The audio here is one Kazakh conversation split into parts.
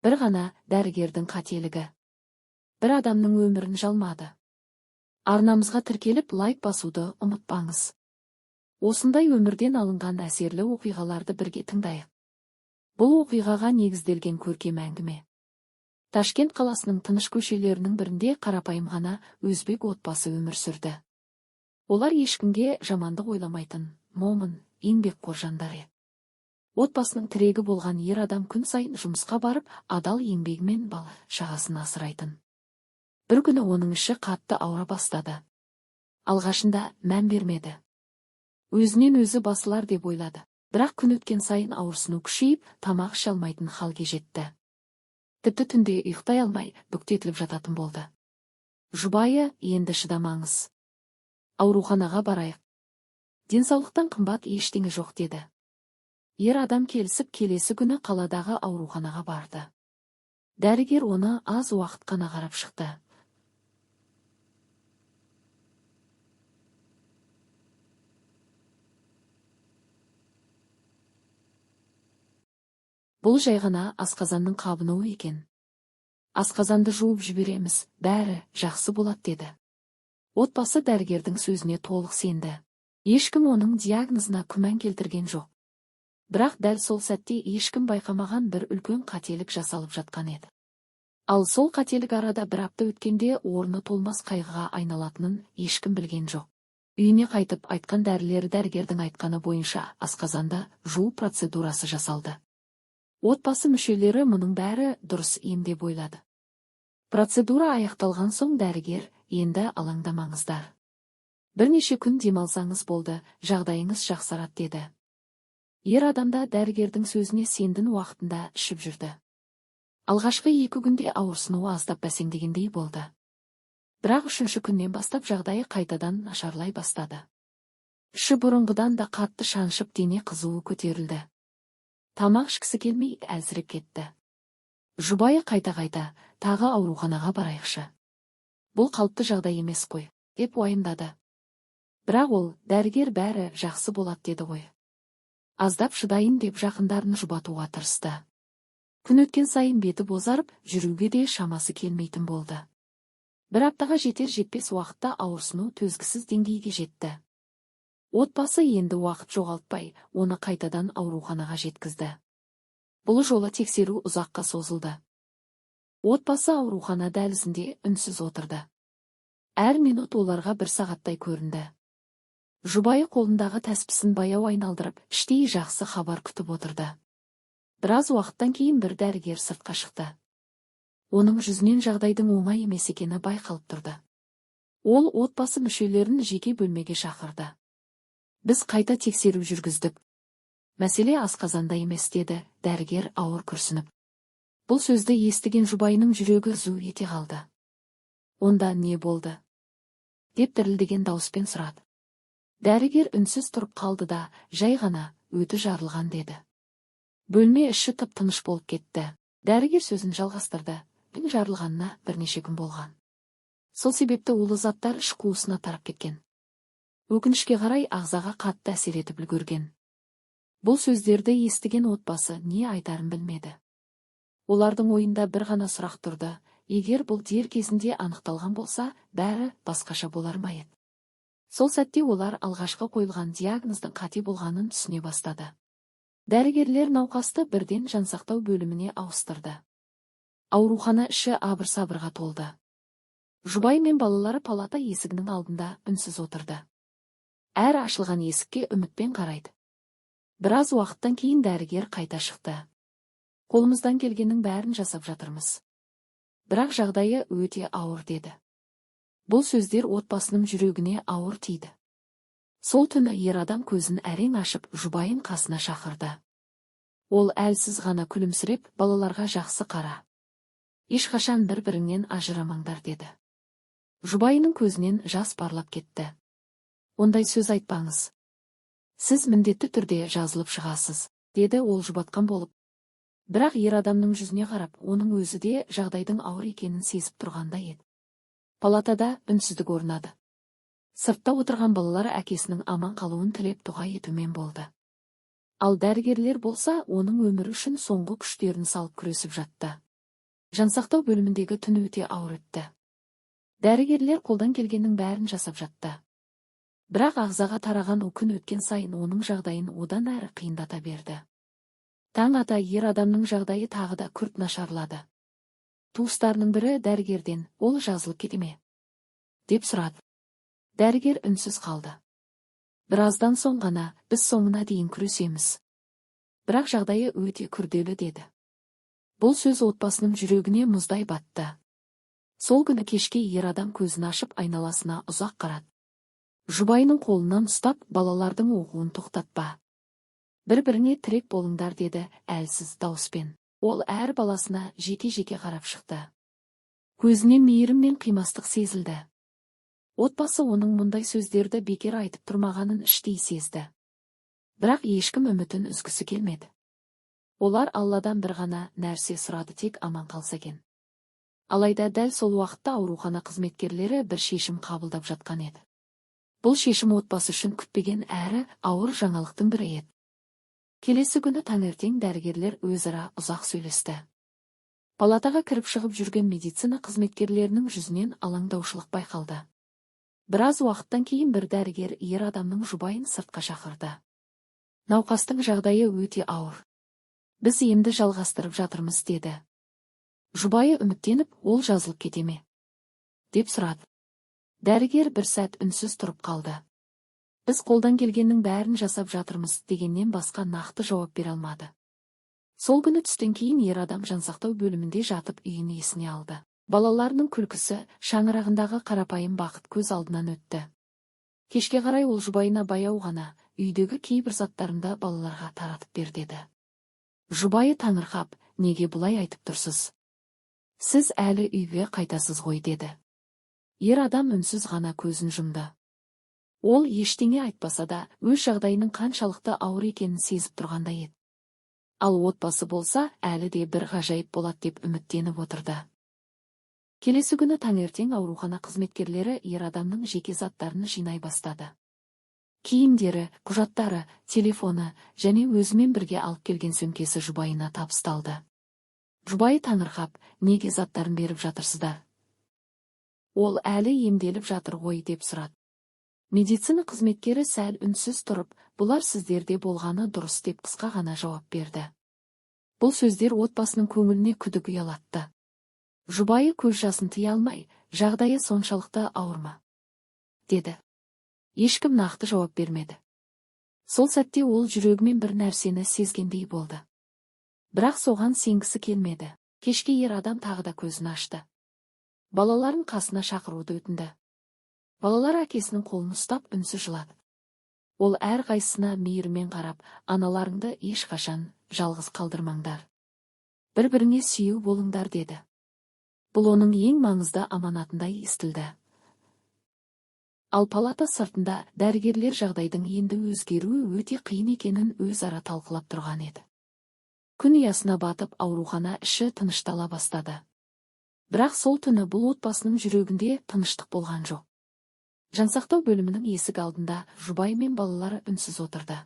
Бір ғана дәрігердің қателігі бір адамның өмірін жалмады. Арнамызға тіркеліп лайк басуды ұмытпаңыз. Осындай өмірден алынған әсерлі оқиғаларды бірге тыңдайық. Бұл оқиғаға негізделген көркем әңгіме. Ташкент қаласының тыныш көшелерінің бірінде қарапайым ғана өзбек отбасы өмір сүрді. Олар ешкімге жамандық ойламайтын, момын, еңбекқор жандар еді. Отбасының тірегі болған ер адам күн сайын жұмысқа барып, адал еңбегімен бала шағасын асырайтын. Бір күні оның іші қатты ауыра бастады. Алғашында мән бермеді. Өзінен өзі басылар деп ойлады. Бірақ күн өткен сайын ауырсыну күшейіп, тамақ іше алмайтын халге жетті. Тіпті түнде ұйықтай алмай, бүктетіліп жататын болды. Жұбайы, енді шыдамаңыз. Ауруханаға барайық. Денсаулықтан қымбат ештеңе жоқ деді. Ер адам келісіп келесі күні қаладағы ауруханаға барды. Дәрігер оны аз уақыт қана қарап шықты. Бұл жай ғана асқазанның қабынуы екен. Асқазанды жуып жібереміз, бәрі жақсы болады деді. Отбасы дәрігердің сөзіне толық сенді. Ешкім оның диагнозына күмән келтірген жоқ. Бірақ дәл сол сәтте ешкім байқамаған бір үлкен қателік жасалып жатқан еді. Ал сол қателік арада бір апта өткенде орны толмас қайғыға айналатынын ешкім білген жоқ. Үйіне қайтып айтқан дәрілері дәрігердің айтқаны бойынша асқазанды жуу процедурасы жасалды. Отбасы мүшелері мұның бәрі дұрыс ем деп ойлады. Процедура аяқталған соң дәрігер, енді алаңдамаңыздар. Бірнеше күн демалсаңыз болды, жағдайыңыз жақсарады деді. Ер адамда дәрігердің сөзіне сендің уақытында ішіп жүрді. Алғашқы 2 күнде ауырсынуы аздап бәсеңдегендей болды. Бірақ 3-ші күннен бастап жағдайы қайтадан нашарлай бастады. Іші бұрынғыдан да қатты шаншып дене қызуы көтерілді. Тамақ ішкісі келмей әлсіреп кетті. Жұбайы қайта-қайта, тағы ауруханаға барайықшы. Бұл қалыпты жағдай емес қой, деп уайымдады. Бірақ ол, дәрігер бәрі жақсы болады деді ғой. Аздап шыдайын деп жақындарын жұбатуға тырысты. Күн өткен сайын беті бозарып, жүруге де шамасы келмейтін болды. Бір аптаға жетер-жетпес уақытта ауырсыну төзгісіз деңгейге жетті. Отбасы енді уақыт жоғалтпай, оны қайтадан ауруханаға жеткізді. Бұл жолы тексеру ұзаққа созылды. Отбасы аурухана дәлізінде үнсіз отырды. Әр минут оларға 1 сағаттай көрінді. Жұбайы қолындағы тәспісін баяу айналдырып, іштей жақсы хабар күтіп отырды. Біраз уақыттан кейін бір дәрігер сыртқа шықты. Оның жүзінен жағдайдың оңай емес екені байқалып тұрды. Ол отбасы мүшелерін жеке бөлмеге шақырды. Біз қайта тексеру жүргіздік. Мәселе асқазанда емес деді, дәрігер ауыр күрсініп. Бұл сөзді естіген жұбайының жүрегі зу ете қалды. Онда не болды? Деп дірілдеген дауыспен сұрады. Дәрігер үнсіз тұрып қалды да, жай ғана өті жарылған деді. Бөлме іші тып-тыныш болып кетті. Дәрігер сөзін жалғастырды. Өтің жарылғанына бірнеше күн болған. Сол себепті улы заттар іш қуысына тарап кеткен. Өкінішке қарай ағзаға қатты әсер етіп үлгерген. Бұл сөздерді естіген отбасы не айтарын білмеді. Олардың ойында бір ғана сұрақ тұрды. Егер бұл дер кезінде анықталған болса, бәрі басқаша болар ма еді? Сол сәтте олар алғашқы қойылған диагноздың қате болғанын түсіне бастады. Дәрігерлер науқасты бірден жансақтау бөліміне ауыстырды. Аурухана іші абыр-сабырға толды. Жұбай мен балалары палата есігінің алдында үнсіз отырды. Әр ашылған есікке үмітпен қарайды. Біраз уақыттан кейін дәрігер қайта шықты. Қолымыздан келгеннің бәрін жасап жатырмыз. Бірақ жағдайы өте ауыр деді. Бұл сөздер отбасының жүрегіне ауыр тиді. Сол түні ер адам көзін әрең ашып, жұбайын қасына шақырды. Ол әлсіз ғана күлімсіреп, балаларға жақсы қара. Ешқашан бір-біріңнен ажырамаңдар деді. Жұбайының көзінен жас парлап кетті. Ондай сөз айтпаңыз. Сіз міндетті түрде жазылып шығасыз, деді ол жұбатқан болып. Бірақ ер адамның жүзіне қарап, оның өзі де жағдайдың ауыр екенін сезіп тұрғандай еді. Палатада үнсіздік орнады. Сыртта отырған балалар әкесінің аман қалуын тілеп дұға етумен болды. Ал дәрігерлер болса, оның өмірі үшін соңғы күштерін салып күресіп жатты. Жансақтау бөліміндегі түн өте ауыр өтті. Дәрігерлер қолдан келгеннің бәрін жасап жатты. Бірақ ағзаға тараған күн өткен сайын оның жағдайын одан әрі қиындата берді. Таң ата ер адамның жағдайы тағы да күрт нашарлады. Туыстарының бірі дәрігерден, ол жазылып кете ме? Деп сұрады. Дәрігер үнсіз қалды. Біраздан соң ғана, біз соңына дейін күресеміз. Бірақ жағдайы өте күрделі деді. Бұл сөз отбасының жүрегіне мұздай батты. Сол күні кешке ер адам көзін ашып айналасына ұзақ қарады. Жұбайының қолынан ұстап, балалардың оқуын тоқтатпа. Бір-біріне тірек болыңдар деді әлсіз дауыспен. Ол әр баласына жеке-жеке қарап шықты. Көзінен мейірім мен қимастық сезілді. Отбасы оның мұндай сөздерді бекер айтып тұрмағанын іштей сезді. Бірақ ешкім үмітін үзгісі келмеді. Олар Алладан бір ғана нәрсе сұрады, тек аман қалса екен. Алайда дәл сол уақытта аурухана қызметкерлері бір шешім қабылдап жатқан еді. Бұл шешім отбасы үшін күтпеген әрі ауыр жаңалықтың бірі еді. Келесі күні таңертең дәрігерлер өзара ұзақ сөйлесті. Палатаға кіріп шығып жүрген медицина қызметкерлерінің жүзінен алаңдаушылық байқалды. Біраз уақыттан кейін бір дәрігер ер адамның жұбайын сыртқа шақырды. Науқастың жағдайы өте ауыр. Біз емді жалғастырып жатырмыз деді. Жұбайы үміттеніп, ол жазылып кете ме? Деп сұрады. Дәрігер бір сәт үнсіз тұрып қалды. Біз қолдан келгеннің бәрін жасап жатырмыз дегеннен басқа нақты жауап бере алмады. Сол күні түстен кейін ер адам жансақтау бөлімінде жатып үйін есіне алды. Балаларының күлкісі, шаңырағындағы қарапайым бақыт көз алдынан өтті. Кешке қарай ол жұбайына баяу ғана, үйдегі кейбір заттарымды балаларға таратып бер деді. Жұбайы таңырқап, неге бұлай айтып тұрсыз? Сіз әлі үйге қайтасыз ғой деді. Ер адам үнсіз ғана көзін жұмды. Ол ештеңе айтпаса да, өз жағдайының қаншалықты ауыр екенін сезіп тұрғандай еді. Ал отбасы болса, әлі де бір ғажайып болады деп үміттеніп отырды. Келесі күні таңертең аурухана қызметкерлері ер адамның жеке заттарын жинай бастады. Киімдері, құжаттары, телефоны және өзімен бірге алып келген сөмкесі жұбайына табысталды. Жұбайы таңырқап, неге заттарын беріп жатырсыздар? Ол әлі емделіп жатыр ғой деп сұрады. Медицина қызметкері сәл үнсіз тұрып, бұлар сіздерде болғаны дұрыс деп қысқа ғана жауап берді. Бұл сөздер отбасының көңіліне күдік ұялатты. Жұбайы көз жасын тыя алмай, жағдайы соншалықты ауыр ма? Деді. Ешкім нақты жауап бермеді. Сол сәтте ол жүрегімен бір нәрсені сезгендей болды. Бірақ соған сенгісі келмеді. Кешке ер адам тағы да көзін ашты. Балаларын қасына шақыруды өтінді. Балалар әкесінің қолын ұстап үнсіз жылады. Ол әрқайсысына мейірімен қарап, аналарыңды ешқашан жалғыз қалдырмаңдар. Бір-біріңе сүйеу болыңдар деді. Бұл оның ең маңызды аманатындай естілді. Ал палата сыртында дәрігерлер жағдайдың енді өзгеруі өте қиын екенін өзара талқылап тұрған еді. Күн ұясына батып, аурухана іші тыныштала бастады. Бірақ сол түні бұл отбасының жүрегінде тыныштық болған жоқ. Жансақтау бөлімінің есік алдында жұбай мен балалары үнсіз отырды.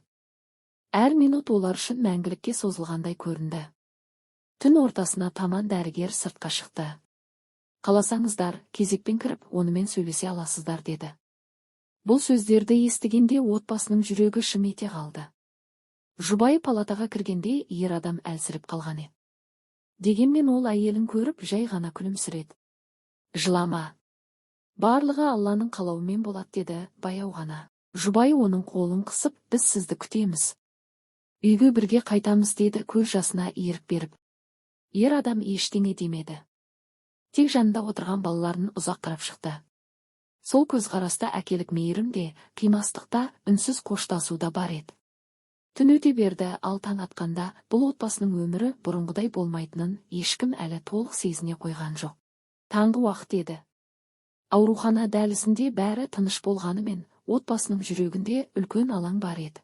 Әр минут олар үшін мәңгілікке созылғандай көрінді. Түн ортасына таман дәрігер сыртқа шықты. Қаласаңыздар, кезекпен кіріп, онымен сөйлесе аласыздар деді. Бұл сөздерді естігенде отбасының жүрегі шым ете қалды. Жұбайы палатаға кіргенде ер адам әлсіреп қалған еді. Дегенмен ол әйелін көріп жай ғана күлімсіреді. Жылама. Барлығы Алланың қалауымен болады деді баяу ғана. Жұбайы оның қолын қысып, біз сізді күтеміз. Үйге бірге қайтамыз деді көз жасына ерік беріп. Ер адам ештеңе демеді. Тек жанында отырған балаларын ұзақ қарап шықты. Сол көзқараста әкелік мейірім де, қимастықта үнсіз қоштасуда бар еді. Түн өте берді, ал таң атқанда бұл отбасының өмірі бұрынғыдай болмайтынын ешкім әлі толық сезіне қойған жоқ. Таңғы уақыт еді. Аурухана дәлізінде бәрі тыныш болғанымен, отбасының жүрегінде үлкен алаң бар еді.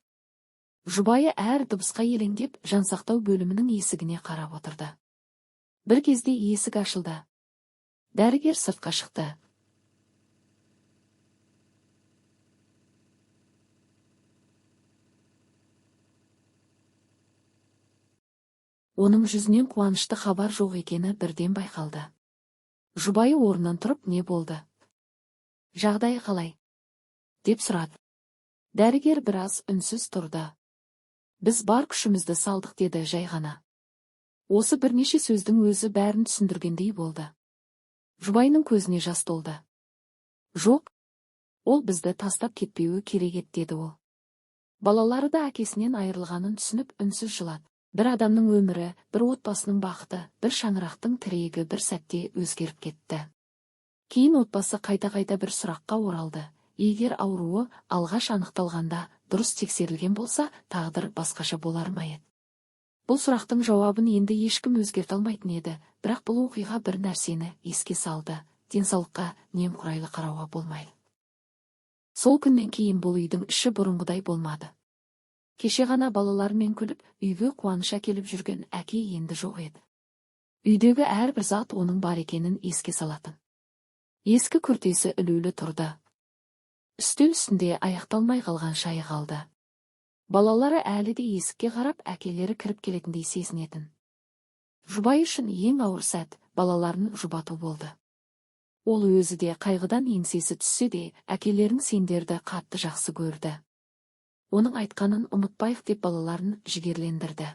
Жұбайы әр дыбысқа елеңдеп, жансақтау бөлімінің есігіне қарап отырды. Бір кезде есік ашылды. Дәрігер сыртқа шықты. Оның жүзінен қуанышты хабар жоқ екені бірден байқалды. Жұбайы орнынан тұрып, не болды? Жағдайы қалай? Деп сұрады. Дәрігер біраз үнсіз тұрды. Біз бар күшімізді салдық деді жай ғана. Осы бірнеше сөздің өзі бәрін түсіндіргендей болды. Жұбайының көзіне жас толды. Жоқ, ол бізді тастап кетпеуі керек еді деді ол. Балалары да әкесінен айырылғанын түсініп үнсіз жылады. Бір адамның өмірі, бір отбасының бақыты, бір шаңырақтың тірегі бір сәтте өзгеріп кетті. Кейін отбасы қайта-қайта бір сұраққа оралды. Егер ауруы алғаш анықталғанда дұрыс тексерілген болса, тағдыр басқаша болар ма еді? Бұл сұрақтың жауабын енді ешкім өзгерте алмайтын еді, бірақ бұл оқиға бір нәрсені еске салды. Денсаулыққа немқұрайлы қарауға болмайды. Сол күннен кейін бұл үйдің іші бұрынғыдай болмады. Кеше ғана балалармен күліп, үйге қуаныш әкеліп жүрген әке енді жоқ еді. Үйдегі әрбір зат оның бар екенін еске салатын. Ескі күртесі ілулі тұрды. Үстел үстінде аяқталмай қалған шайы қалды. Балалары әлі де есікке қарап, әкелері кіріп келетіндей сезінетін. Жұбайы үшін ең ауыр сәт балаларын жұбату болды. Ол өзі де қайғыдан еңсесі түссе де, әкелерін сендерді қатты жақсы көрді. Оның айтқанын ұмытпайық деп балаларын жігерлендірді.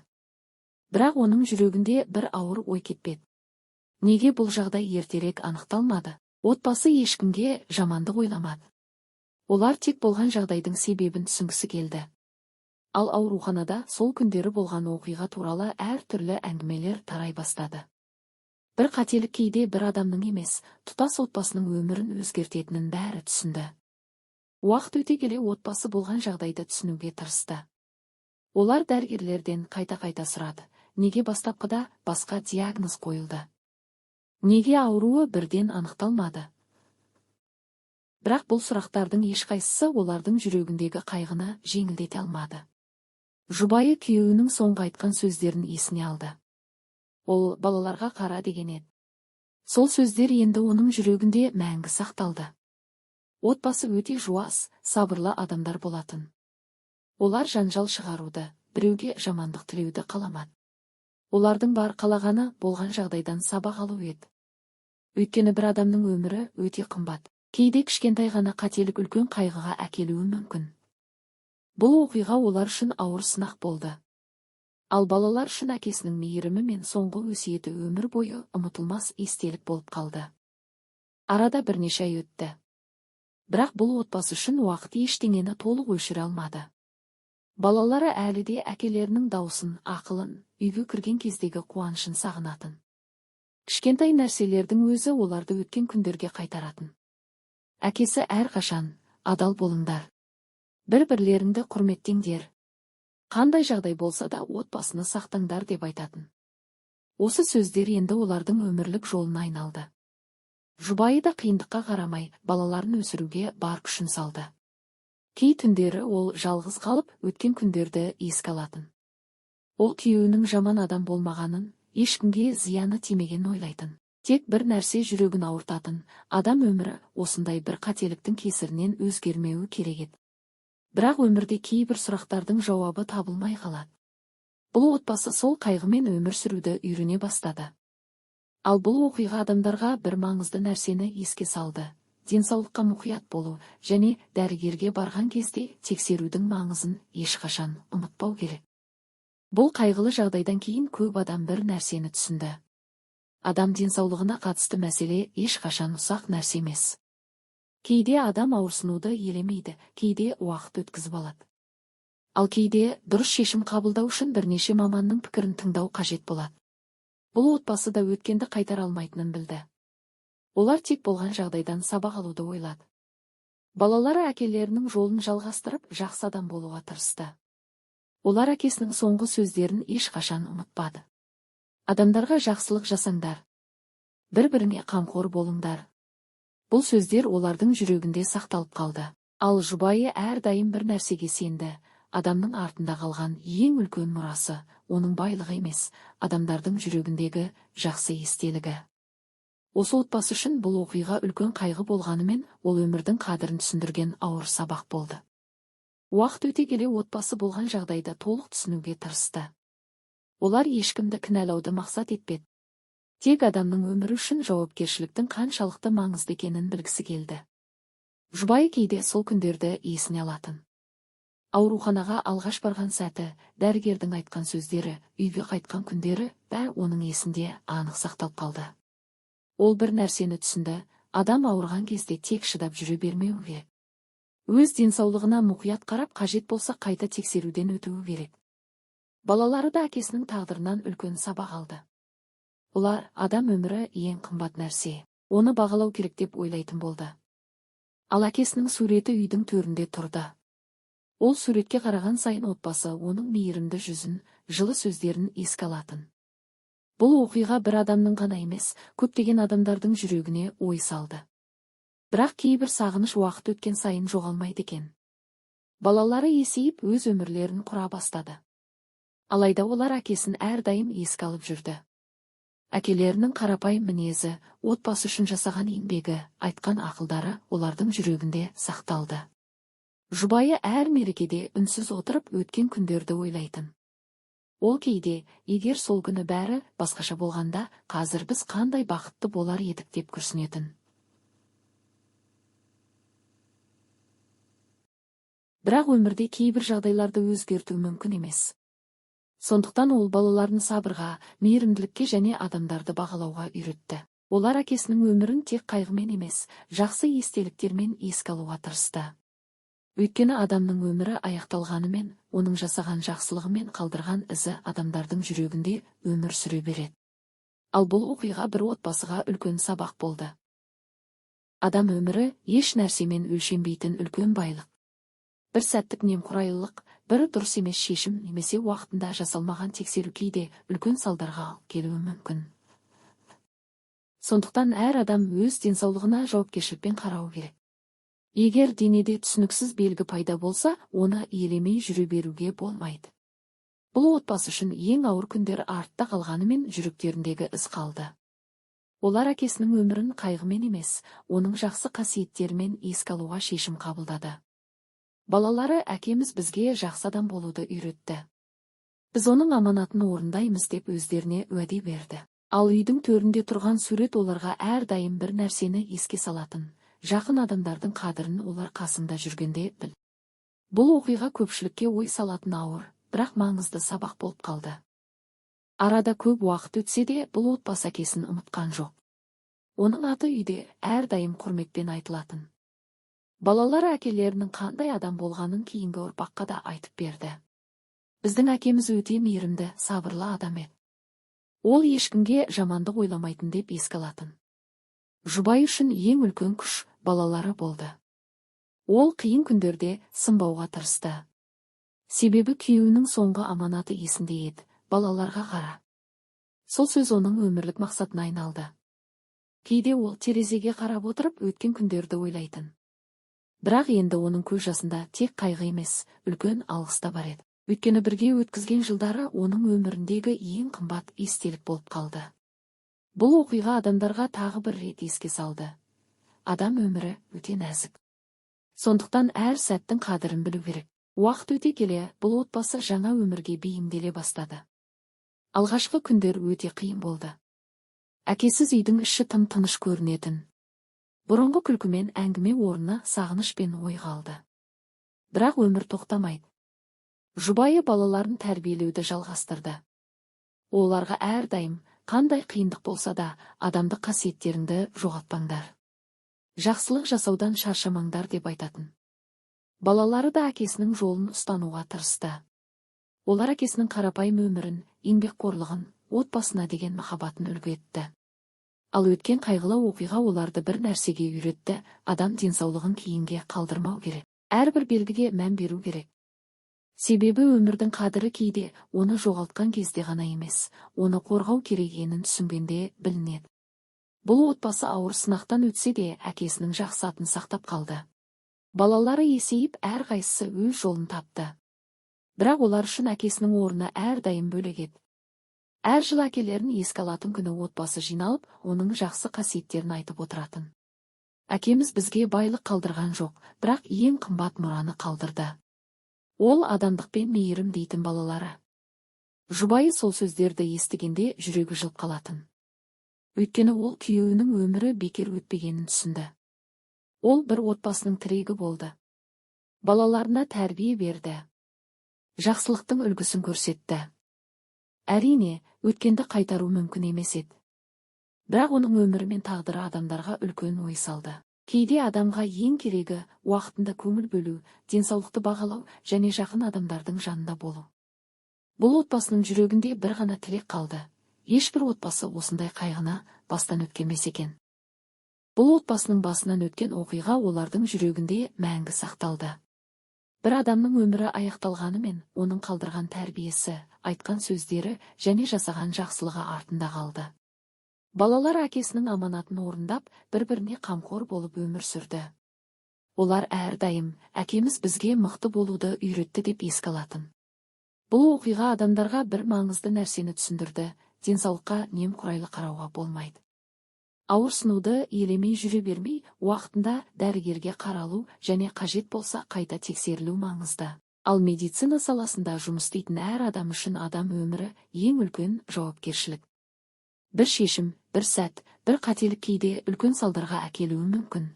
Бірақ оның жүрегінде бір ауыр ой кетпеді. Неге бұл жағдай ертерек анықталмады? Отбасы ешкімге жамандық ойламады. Олар тек болған жағдайдың себебін түсінгісі келді. Ал ауруханада сол күндері болған оқиға туралы әртүрлі әңгімелер тарай бастады. Бір қателік кейде бір адамның емес, тұтас отбасының өмірін өзгертетінін бәрі түсінді. Уақыт өте келе отбасы болған жағдайды түсінуге тырысты. Олар дәрігерлерден қайта-қайта сұрады. Неге бастапқыда басқа диагноз қойылды? Неге ауруы бірден анықталмады? Бірақ бұл сұрақтардың ешқайсысы олардың жүрегіндегі қайғыны жеңілдете алмады. Жұбайы күйеуінің соңғы айтқан сөздерін есіне алды. Ол балаларға қара деген еді. Сол сөздер енді оның жүрегінде мәңгі сақталды. Отбасы өте жуас, сабырлы адамдар болатын. Олар жанжал шығаруды, біреуге жамандық тілеуді қаламады. Олардың бар қалағаны болған жағдайдан сабақ алу еді. Өйткені бір адамның өмірі өте қымбат. Кейде кішкентай ғана қателік үлкен қайғыға әкелуі мүмкін. Бұл оқиға олар үшін ауыр сынақ болды. Ал балалар үшін әкесінің мейірімі мен соңғы өсиеті өмір бойы ұмытылмас естелік болып қалды. Арада бірнеше ай өтті. Бірақ бұл отбасы үшін уақыт ештеңені толық өшіре алмады. Балалары әлі де әкелерінің даусын, ақылын, үйге кірген кездегі қуанышын сағынатын. Кішкентай нәрселердің өзі оларды өткен күндерге қайтаратын. Әкесі әрқашан, адал болыңдар. Бір-бірлеріңді құрметтеңдер. Қандай жағдай болса да отбасыны сақтаңдар деп айтатын. Осы сөздер енді олардың өмірлік жолына айналды. Жұбайы да қиындыққа қарамай, балаларын өсіруге бар күшін салды. Кей түндері ол жалғыз қалып, өткен күндерді еске алатын. Ол күйеуінің жаман адам болмағанын, ешкімге зияны тимегенін ойлайтын. Тек бір нәрсе жүрегін ауыртатын, адам өмірі осындай бір қателіктің кесірінен өзгермеуі керек еді. Бірақ өмірде кейбір сұрақтардың жауабы табылмай қалады. Бұл отбасы сол қайғымен өмір сүруді үйрене бастады. Ал бұл оқиға адамдарға бір маңызды нәрсені еске салды. Денсаулыққа мұқият болу және дәрігерге барған кезде тексерудің маңызын ешқашан ұмытпау керек. Бұл қайғылы жағдайдан кейін көп адам бір нәрсені түсінді. Адам денсаулығына қатысты мәселе ешқашан ұсақ нәрсе емес. Кейде адам ауырсынуды елемейді, кейде уақыт өткізіп алады. Ал кейде дұрыс шешім қабылдау үшін бірнеше маманның пікірін тыңдау қажет болады. Бұл отбасы да өткенді қайтара алмайтынын білді. Олар тек болған жағдайдан сабақ алуды ойлады. Балалары әкелерінің жолын жалғастырып, жақсы адам болуға тырысты. Олар әкесінің соңғы сөздерін ешқашан ұмытпады. Адамдарға жақсылық жасаңдар. Бір-біріңе қамқор болыңдар. Бұл сөздер олардың жүрегінде сақталып қалды. Ал жұбайы әрдайым бір нәрсеге сенді. Адамның артында қалған ең үлкен мұрасы, оның байлығы емес, адамдардың жүрегіндегі жақсы естелігі. Осы отбасы үшін бұл оқиға үлкен қайғы болғанымен, ол өмірдің қадірін түсіндірген ауыр сабақ болды. Уақыт өте келе отбасы болған жағдайды толық түсінуге тырысты. Олар ешкімді кінәлауды мақсат етпеді. Тек адамның өмірі үшін жауапкершіліктің қаншалықты маңызды екенін білгісі келді. Жұбайы кейде сол күндерді есіне алатын. Ауруханаға алғаш барған сәті, дәрігердің айтқан сөздері, үйге қайтқан күндері бәрі оның есінде анық сақталып қалды. Ол бір нәрсені түсінді, адам ауырған кезде тек шыдап жүре бермеу керек. Өз денсаулығына мұқият қарап, қажет болса қайта тексеруден өтуі керек. Балалары да әкесінің тағдырынан үлкен сабақ алды. Олар адам өмірі ең қымбат нәрсе, оны бағалау керек деп ойлайтын болды. Ал әкесінің суреті үйдің төрінде тұрды. Ол суретке қараған сайын отбасы оның мейірімді жүзін, жылы сөздерін еске алатын. Бұл оқиға бір адамның ғана емес, көптеген адамдардың жүрегіне ой салды. Бірақ кейбір сағыныш уақыт өткен сайын жоғалмайды екен. Балалары есейіп, өз өмірлерін құра бастады. Алайда олар әкесін әрдайым еске алып жүрді. Әкелерінің қарапайым мінезі, отбасы үшін жасаған еңбегі, айтқан ақылдары олардың жүрегінде сақталды. Жұбайы әр мерекеде үнсіз отырып өткен күндерді ойлайтын. Ол кейде, егер сол күні бәрі басқаша болғанда, қазір біз қандай бақытты болар едік деп күрсінетін. Бірақ өмірде кейбір жағдайларды өзгерту мүмкін емес. Сондықтан ол балаларын сабырға, мейірімділікке және адамдарды бағалауға үйретті. Олар әкесінің өмірін тек қайғымен емес, жақсы естеліктермен еске алуға тырысты. Өйткені адамның өмірі аяқталғанымен, оның жасаған жақсылығымен қалдырған ізі адамдардың жүрегінде өмір сүре береді. Ал бұл оқиға бір отбасыға үлкен сабақ болды. Адам өмірі еш нәрсемен өлшенбейтін үлкен байлық. Бір сәттік немқұрайлылық, бір дұрыс емес шешім немесе уақытында жасалмаған тексеру кейде үлкен салдарға алып келуі мүмкін. Сондықтан әр адам өз денсаулығына жауапкершілікпен қарауы керек. Егер денеде түсініксіз белгі пайда болса, оны елемей жүре беруге болмайды. Бұл отбасы үшін ең ауыр күндер артта қалғанымен жүректеріндегі із қалды. Олар әкесінің өмірін қайғымен емес, оның жақсы қасиеттерімен еске алуға шешім қабылдады. Балалары әкеміз бізге жақсы адам болуды үйретті. Біз оның аманатын орындаймыз деп өздеріне уәде берді. Ал үйдің төрінде тұрған сурет оларға әрдайым бір нәрсені еске салатын. Жақын адамдардың қадірін олар қасында жүргенде біл. Бұл оқиға көпшілікке ой салатын ауыр, бірақ маңызды сабақ болып қалды. Арада көп уақыт өтсе де, бұл отбасы әкесін ұмытқан жоқ. Оның аты үйде әрдайым құрметпен айтылатын. Балалары әкелерінің қандай адам болғанын кейінгі ұрпаққа да айтып берді. Біздің әкеміз өте мейірімді, сабырлы адам еді. Ол ешкімге жамандық ойламайтын деп еске алатын. Жұбай үшін ең үлкен күш балалары болды. Ол қиын күндерде сынбауға тырысты. Себебі күйеуінің соңғы аманаты есінде еді, балаларға қара. Сол сөз оның өмірлік мақсатына айналды. Кейде ол терезеге қарап отырып өткен күндерді ойлайтын. Бірақ енді оның көз жасында тек қайғы емес, үлкен алғыс та бар еді. Өйткені бірге өткізген жылдары оның өміріндегі ең қымбат естелік болып қалды. Бұл оқиға адамдарға тағы бір рет еске салды. Адам өмірі өте нәзік. Сондықтан әр сәттің қадірін білу керек. Уақыт өте келе, бұл отбасы жаңа өмірге бейімделе бастады. Алғашқы күндер өте қиын болды. Әкесіз үйдің іші тым-тыныш көрінетін. Бұрынғы күлкімен әңгіме орнына сағыныш пен ой қалды. Бірақ өмір тоқтамайды. Жұбайы балаларын тәрбиелеуді жалғастырды. Оларға әрдайым, қандай қиындық болса да, адамдық қасиеттеріңді жоғалтпаңдар. Жақсылық жасаудан шаршамаңдар деп айтатын. Балалары да әкесінің жолын ұстануға тырысты. Олар әкесінің қарапайым өмірін, еңбекқорлығын, отбасына деген махаббатын үлгі етті. Ал өткен қайғылы оқиға оларды бір нәрсеге үйретті, адам денсаулығын кейінге қалдырмау керек. Әрбір белгіге мән беру керек. Себебі өмірдің қадірі кейде оны жоғалтқан кезде ғана емес, оны қорғау керегенін түсінгенде білінеді. Бұл отбасы ауыр сынақтан өтсе де әкесінің жақсы атын сақтап қалды. Балалары есейіп әрқайсысы өз жолын тапты. Бірақ олар үшін әкесінің орны әрдайым бөлек еді. Әр жыл әкелерін еске алатын күні отбасы жиналып, оның жақсы қасиеттерін айтып отыратын. Әкеміз бізге байлық қалдырған жоқ, бірақ ең қымбат мұраны қалдырды. Ол адамдық пен мейірім дейтін балалары. Жұбайы сол сөздерді естігенде жүрегі жылып қалатын. Өйткені ол күйеуінің өмірі бекер өтпегенін түсінді. Ол бір отбасының тірегі болды. Балаларына тәрбие берді. Жақсылықтың үлгісін көрсетті. Әрине, өткенді қайтару мүмкін емес еді. Бірақ оның өмірі мен тағдыры адамдарға үлкен ой салды. Кейде адамға ең керегі уақытында көңіл бөлу, денсаулықты бағалау және жақын адамдардың жанында болу. Бұл отбасының жүрегінде бір ғана тілек қалды. Ешбір отбасы осындай қайғыны бастан өткермес екен. Бұл отбасының басынан өткен оқиға олардың жүрегінде мәңгі сақталды. Бір адамның өмірі аяқталғанымен, оның қалдырған тәрбиесі, айтқан сөздері және жасаған жақсылығы артында қалды. Балалар әкесінің аманатын орындап, бір-біріне қамқор болып өмір сүрді. Олар әрдайым әкеміз бізге мықты болуды үйретті деп еске алатын. Бұл оқиға адамдарға бір маңызды нәрсені түсіндірді: денсаулыққа немқұрайлы қарауға болмайды. Ауырсынуды елемей жүре бермей, уақытында дәрігерге қаралу және қажет болса қайта тексерілу маңызды. Ал медицина саласында жұмыс істейтін әр адам үшін адам өмірі ең үлкен жауапкершілік. Бір шешім, бір сәт, бір қателік кейде үлкен салдарға әкелуі мүмкін.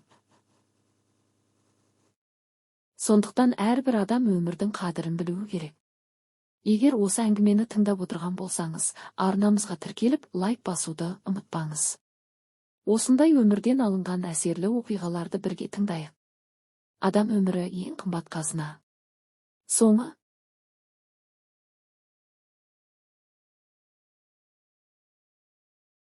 Сондықтан әрбір адам өмірдің қадірін білуі керек. Егер осы әңгімені тыңдап отырған болсаңыз, арнамызға тіркеліп, лайк басуды ұмытпаңыз. Осындай өмірден алынған әсерлі оқиғаларды бірге тыңдайық. Адам өмірі ең қымбат қазына. Соңы